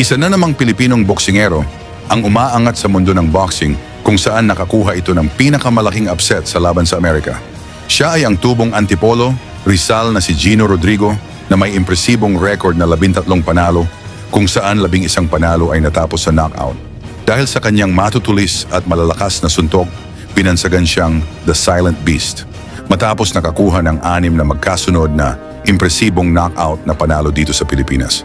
Isa na namang Pilipinong boksingero ang umaangat sa mundo ng boxing kung saan nakakuha ito ng pinakamalaking upset sa laban sa Amerika. Siya ay ang tubong antipolo, Rizal na si Gino Rodrigo na may impresibong record na 13 panalo kung saan 11 panalo ay natapos sa knockout. Dahil sa kanyang matutulis at malalakas na suntok, pinansagan siyang The Silent Beast matapos nakakuha ng 6 na magkasunod na impresibong knockout na panalo dito sa Pilipinas.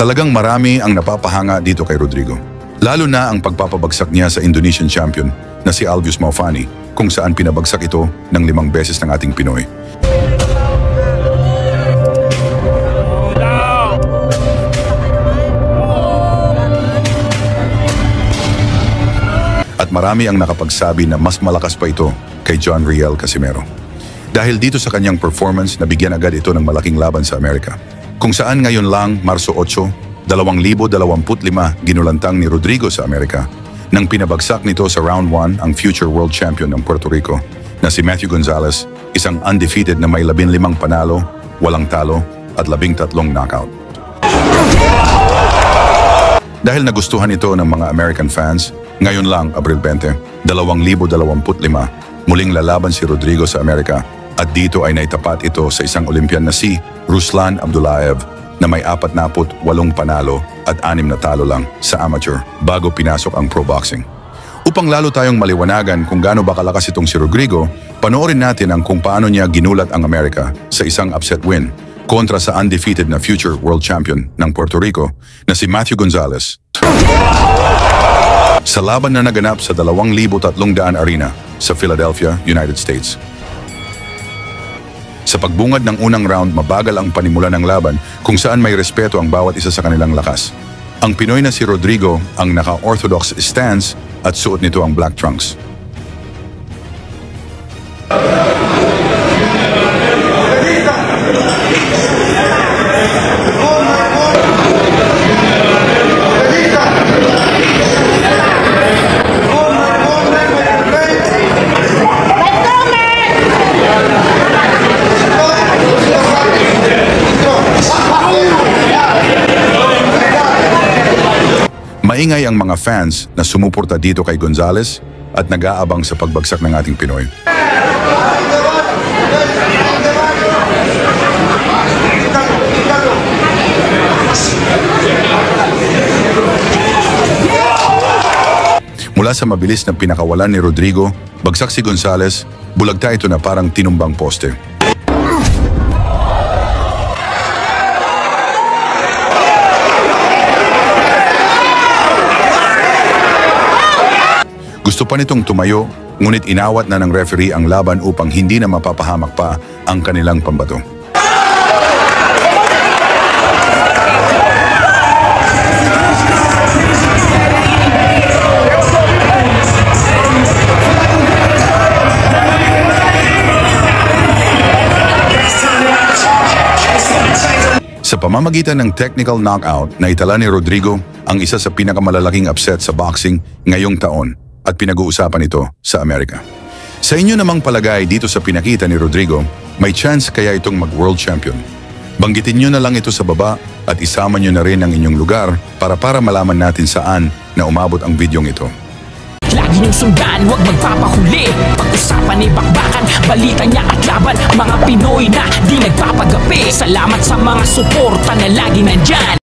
Talagang marami ang napapahanga dito kay Rodrigo. Lalo na ang pagpapabagsak niya sa Indonesian champion na si Alvius Maufani kung saan pinabagsak ito ng 5 beses ng ating Pinoy. At marami ang nakapagsabi na mas malakas pa ito kay John Riel Casimero. Dahil dito sa kanyang performance, nabigyan agad ito ng malaking laban sa Amerika. Kung saan ngayon lang, Marso 8, 2025, ginulantang ni Rodrigo sa Amerika nang pinabagsak nito sa round 1 ang future world champion ng Puerto Rico na si Matthew Gonzalez, isang undefeated na may 15 panalo, walang talo at 13 knockout. Dahil nagustuhan ito ng mga American fans, ngayon lang, Abril 20, 2025, muling lalaban si Rodrigo sa Amerika at dito ay naitapat ito sa isang Olympian na si Ruslan Abdullaev na may 48 panalo at 6 na talo lang sa amateur bago pinasok ang pro boxing. Upang lalo tayong maliwanagan kung gaano ba kalakas itong si Rodrigo, panoorin natin ang kung paano niya ginulat ang Amerika sa isang upset win kontra sa undefeated na future world champion ng Puerto Rico na si Matthew Gonzalez. Sa laban na naganap sa 2,300 arena sa Philadelphia, United States. Sa pagbungad ng unang round, mabagal ang panimula ng laban kung saan may respeto ang bawat isa sa kanilang lakas. Ang Pinoy na si Rodrigo ang naka-orthodox stance at suot nito ang black trunks. Maingay ang mga fans na sumuporta dito kay Gonzalez at nag-aabang sa pagbagsak ng ating Pinoy. Mula sa mabilis na pinakawalan ni Rodrigo, bagsak si Gonzalez, bulagta ito na parang tinumbang poste. Gusto pa nitong tumayo, ngunit inawat na ng referee ang laban upang hindi na mapapahamak pa ang kanilang pambato. Sa pamamagitan ng technical knockout, naitala ni Rodrigo ang isa sa pinakamalalaking upset sa boxing ngayong taon at pinag-uusapan ito sa Amerika. Sa inyo namang palagay dito sa pinakita ni Rodrigo, may chance kaya itong mag-world champion? Banggitin nyo na lang ito sa baba at isama nyo na rin ang inyong lugar para malaman natin saan na umabot ang videong ito. Lagi niyong sundan, huwag magpapahuli. Pag-usapan ni bakbakan, balita niya at laban. Mga Pinoy na di nagpapagapi. Salamat sa mga suporta na lagi nandyan.